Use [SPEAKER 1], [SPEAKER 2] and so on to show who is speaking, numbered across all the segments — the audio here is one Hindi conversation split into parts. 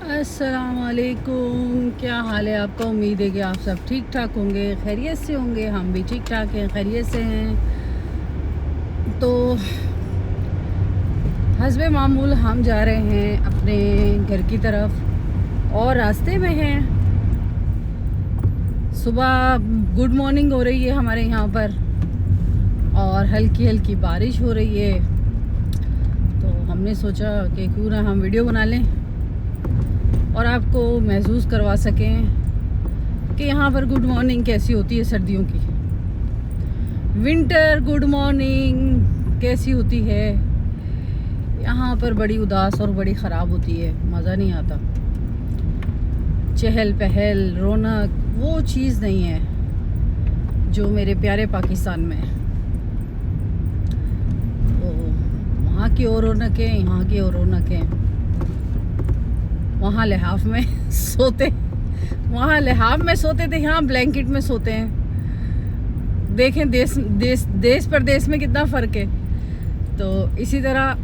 [SPEAKER 1] अस्सलाम वालेकुम। क्या हाल है आपका? उम्मीद है कि आप सब ठीक ठाक होंगे, खैरियत से होंगे। हम भी ठीक ठाक हैं, खैरियत से हैं। तो हस्बे मामूल हम जा रहे हैं अपने घर की तरफ और रास्ते में हैं। सुबह गुड मॉर्निंग हो रही है हमारे यहाँ पर और हल्की हल्की बारिश हो रही है। तो हमने सोचा कि क्यों ना हम वीडियो बना लें और आपको महसूस करवा सकें कि यहाँ पर गुड मॉर्निंग कैसी होती है सर्दियों की। विंटर गुड मॉर्निंग कैसी होती है यहाँ पर, बड़ी उदास और बड़ी ख़राब होती है, मज़ा नहीं आता। चहल पहल रौनक वो चीज़ नहीं है जो मेरे प्यारे पाकिस्तान में है। तो वहाँ की और रौनक है, यहाँ की और रौनक है। वहाँ लिहाफ में सोते थे, यहाँ ब्लैंकेट में सोते हैं। देखें देश परदेश में कितना फ़र्क है। तो इसी तरह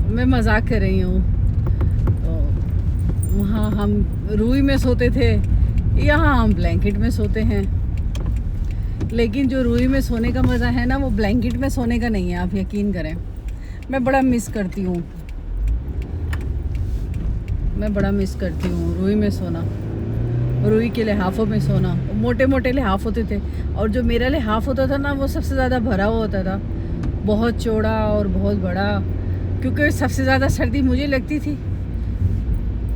[SPEAKER 1] मैं मजाक कर रही हूँ। तो वहाँ हम रूई में सोते थे, यहाँ हम ब्लैंकेट में सोते हैं। लेकिन जो रूई में सोने का मज़ा है ना, वो ब्लैंकेट में सोने का नहीं है, आप यकीन करें। मैं बड़ा मिस करती हूँ रूई में सोना, रूई के लिहाफ़ों में सोना। मोटे मोटे लिहाफ़ होते थे और जो मेरा लिहाफ़ होता था ना, वो सबसे ज़्यादा भरा हुआ होता था, बहुत चौड़ा और बहुत बड़ा, क्योंकि सबसे ज़्यादा सर्दी मुझे लगती थी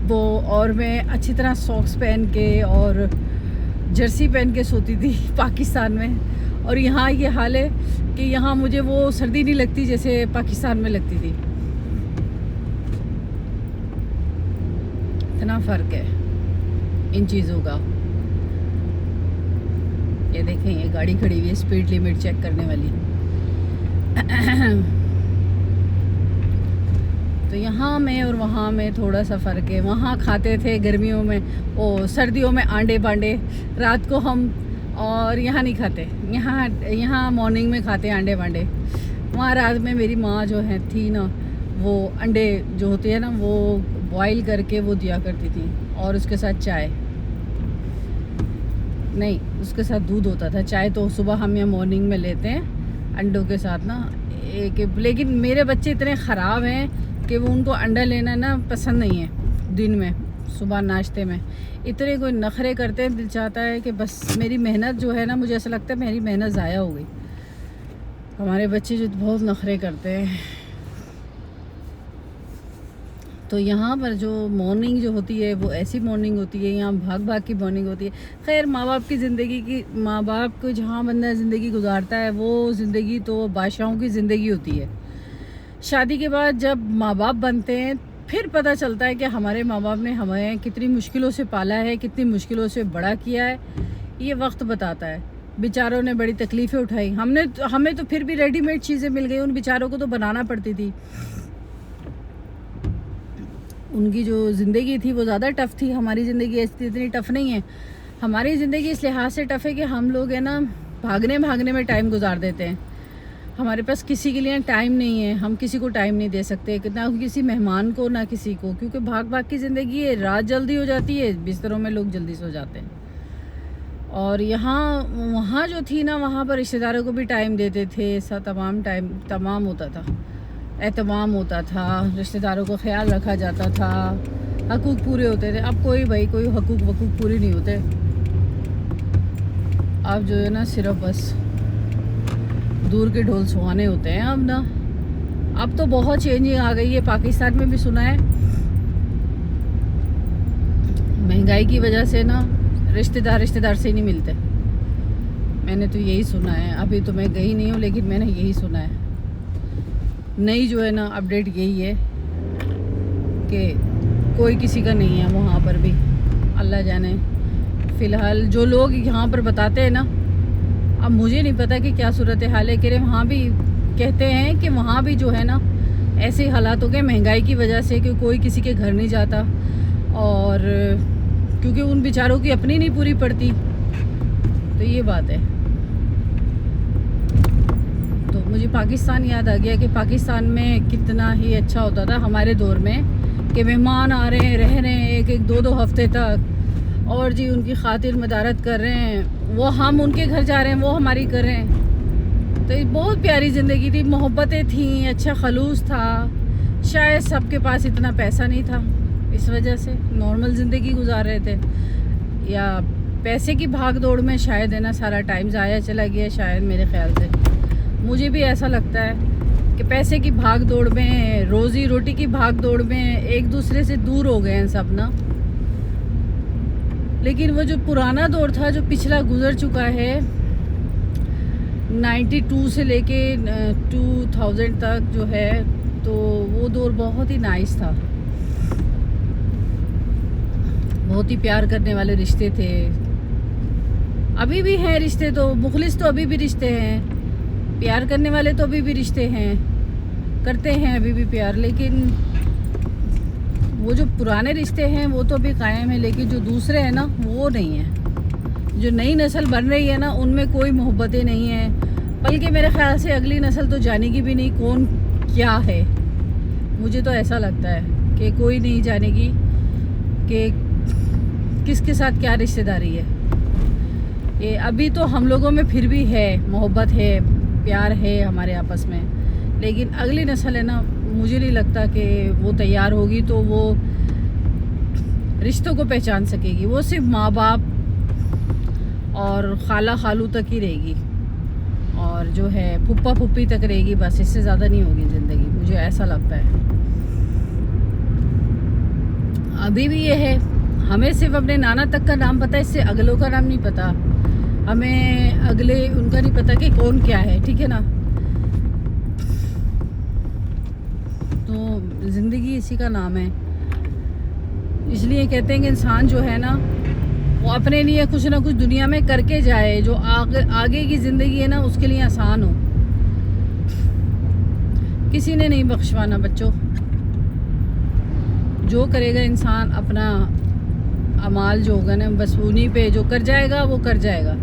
[SPEAKER 1] वो। और मैं अच्छी तरह सॉक्स पहन के और जर्सी पहन के सोती थी पाकिस्तान में। और यहाँ ये हाल है कि यहाँ मुझे वो सर्दी नहीं लगती जैसे पाकिस्तान में लगती थी। इतना फ़र्क है इन चीज़ों का। ये देखें, ये गाड़ी खड़ी हुई है स्पीड लिमिट चेक करने वाली। तो यहाँ में और वहाँ में थोड़ा सा फ़र्क है। वहाँ खाते थे गर्मियों में, सर्दियों में आंडे बांडे रात को हम, और यहाँ नहीं खाते। यहाँ मॉर्निंग में खाते आंडे बांडे। वहाँ रात में मेरी माँ जो है थी ना, वो अंडे जो होते हैं ना, वो बॉईल करके वो दिया करती थी, और उसके साथ चाय नहीं, उसके साथ दूध होता था। चाय तो सुबह हम यहाँ मॉर्निंग में लेते हैं अंडों के साथ ना एक। लेकिन मेरे बच्चे इतने ख़राब हैं कि वो, उनको अंडा लेना ना पसंद नहीं है। दिन में सुबह नाश्ते में इतने कोई नखरे करते हैं, दिल चाहता है कि बस मेरी मेहनत जो है ना, मुझे ऐसा लगता है मेरी मेहनत ज़ाया हो गई। हमारे बच्चे जो बहुत नखरे करते हैं। तो यहाँ पर जो मॉर्निंग जो होती है वो ऐसी मॉर्निंग होती है, यहाँ भाग भाग की मॉर्निंग होती है। खैर माँ बाप को जहाँ बंदा ज़िंदगी गुजारता है, वो ज़िंदगी तो बादशाहों की ज़िंदगी होती है। शादी के बाद जब माँ बाप बनते हैं, फिर पता चलता है कि हमारे माँ बाप ने हमें कितनी मुश्किलों से पाला है, कितनी मुश्किलों से बड़ा किया है। ये वक्त बताता है। बेचारों ने बड़ी तकलीफ़ें उठाई, हमें तो फिर भी रेडीमेड चीज़ें मिल गई, उन बेचारों को तो बनाना पड़ती थी। उनकी जो ज़िंदगी थी वो ज़्यादा टफ़ थी। हमारी ज़िंदगी ऐसी इतनी टफ़ नहीं है। हमारी ज़िंदगी इस लिहाज से टफ़ है कि हम लोग है ना, भागने में टाइम गुजार देते हैं। हमारे पास किसी के लिए टाइम नहीं है, हम किसी को टाइम नहीं दे सकते, ना किसी मेहमान को ना किसी को, क्योंकि भाग भाग की ज़िंदगी है। रात जल्दी हो जाती है, बिस्तरों में लोग जल्दी सो जाते हैं। और वहाँ जो थी ना, वहाँ पर रिश्तेदारों को भी टाइम देते थे, तमाम होता था, एहतमाम होता था, रिश्तेदारों को ख्याल रखा जाता था, हकूक़ पूरे होते थे। अब कोई हकूक़ पूरे नहीं होते। अब जो है ना, सिर्फ बस दूर के ढोल सुहाने होते हैं अब ना। अब तो बहुत चेंजिंग आ गई है पाकिस्तान में भी। सुना है महंगाई की वजह से ना रिश्तेदार से ही नहीं मिलते। मैंने तो यही सुना है। अभी तो मैं गई नहीं हूँ, लेकिन मैंने यही सुना है। नई जो है ना अपडेट यही है कि कोई किसी का नहीं है वहाँ पर भी, अल्लाह जाने। फ़िलहाल जो लोग यहाँ पर बताते हैं ना, अब मुझे नहीं पता कि क्या सूरत हाल है। कि वहाँ भी कहते हैं कि वहाँ भी जो है ना, ऐसे हालात हो गए महंगाई की वजह से कि कोई किसी के घर नहीं जाता, और क्योंकि उन बेचारों की अपनी नहीं पूरी पड़ती। तो ये बात है। मुझे पाकिस्तान याद आ गया कि पाकिस्तान में कितना ही अच्छा होता था हमारे दौर में, कि मेहमान आ रहे हैं, रह रहे हैं एक एक दो दो हफ्ते तक, और जी उनकी खातिर मदारत कर रहे हैं, वो हम उनके घर जा रहे हैं, वो हमारी कर रहे हैं। तो ये बहुत प्यारी ज़िंदगी थी, मोहब्बतें थी, अच्छा खलूस था। शायद सबके पास इतना पैसा नहीं था, इस वजह से नॉर्मल ज़िंदगी गुजार रहे थे, या पैसे की भाग दौड़ में शायद है ना सारा टाइम ज़ाया चला गया शायद, मेरे ख्याल से। मुझे भी ऐसा लगता है कि पैसे की भाग दौड़ में, रोज़ी रोटी की भाग दौड़ में एक दूसरे से दूर हो गए हैं सब ना। लेकिन वो जो पुराना दौर था, जो पिछला गुजर चुका है, 92 से लेके 2000 तक जो है, तो वो दौर बहुत ही नाइस था। बहुत ही प्यार करने वाले रिश्ते थे, अभी भी हैं रिश्ते, तो मुखलिस तो अभी भी रिश्ते हैं, प्यार करने वाले तो अभी भी रिश्ते हैं, करते हैं अभी भी प्यार। लेकिन वो जो पुराने रिश्ते हैं वो तो अभी कायम है, लेकिन जो दूसरे हैं ना वो नहीं है। जो नई नस्ल बन रही है ना, उनमें कोई मोहब्बतें नहीं हैं, बल्कि मेरे ख्याल से अगली नस्ल तो जानेगी भी नहीं कौन क्या है। मुझे तो ऐसा लगता है कि कोई नहीं जानेगी कि किसके साथ क्या रिश्तेदारी है। ये अभी तो हम लोगों में फिर भी है, मोहब्बत है, प्यार है हमारे आपस में, लेकिन अगली नस्ल है ना, मुझे नहीं लगता कि वो तैयार होगी तो वो रिश्तों को पहचान सकेगी। वो सिर्फ माँ बाप और खाला खालू तक ही रहेगी, और जो है फुप्पा फुप्पी तक रहेगी, बस इससे ज़्यादा नहीं होगी ज़िंदगी, मुझे ऐसा लगता है। अभी भी ये है, हमें सिर्फ अपने नाना तक का नाम पता है, इससे अगलों का नाम नहीं पता। हमें अगले उनका नहीं पता कि कौन क्या है, ठीक है ना। तो ज़िंदगी इसी का नाम है, इसलिए कहते हैं कि इंसान जो है ना वो अपने लिए कुछ ना कुछ दुनिया में करके जाए, जो आगे की ज़िंदगी है ना उसके लिए आसान हो। किसी ने नहीं बख्शवाना बच्चों, जो करेगा इंसान अपना अमाल जो होगा ना, बस उन्हीं पे जो कर जाएगा वो कर जाएगा।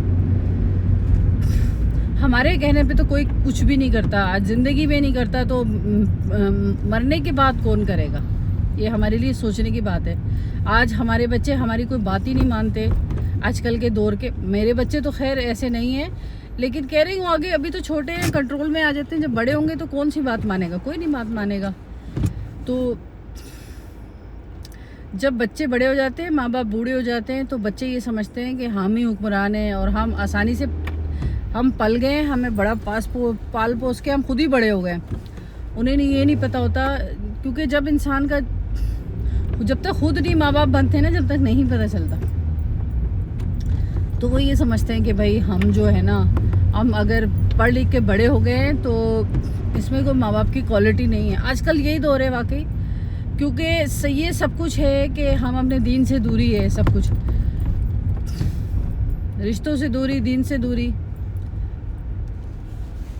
[SPEAKER 1] हमारे कहने पे तो कोई कुछ भी नहीं करता, आज ज़िंदगी में नहीं करता तो मरने के बाद कौन करेगा। ये हमारे लिए सोचने की बात है। आज हमारे बच्चे हमारी कोई बात ही नहीं मानते आजकल के दौर के। मेरे बच्चे तो खैर ऐसे नहीं हैं, लेकिन कह रही हूँ आगे, अभी तो छोटे हैं, कंट्रोल में आ जाते हैं। जब बड़े होंगे तो कौन सी बात मानेगा, कोई नहीं बात मानेगा। तो जब बच्चे बड़े हो जाते हैं, माँ बाप बूढ़े हो जाते हैं, तो बच्चे ये समझते हैं कि हम ही हुक्मरान हैं और हम आसानी से हम पल गए, हमें बड़ा पाल पोस के हम खुद ही बड़े हो गए। उन्हें ये नहीं पता होता, क्योंकि जब इंसान का, जब तक खुद नहीं माँ बाप बनते ना, जब तक नहीं पता चलता। तो वो ये समझते हैं कि भाई हम जो है ना, हम अगर पढ़ लिख के बड़े हो गए हैं तो इसमें कोई माँ बाप की क्वालिटी नहीं है। आजकल यही दौर है वाकई, क्योंकि ये सब कुछ है कि हम अपने दीन से दूरी है, सब कुछ रिश्तों से दूरी, दीन से दूरी।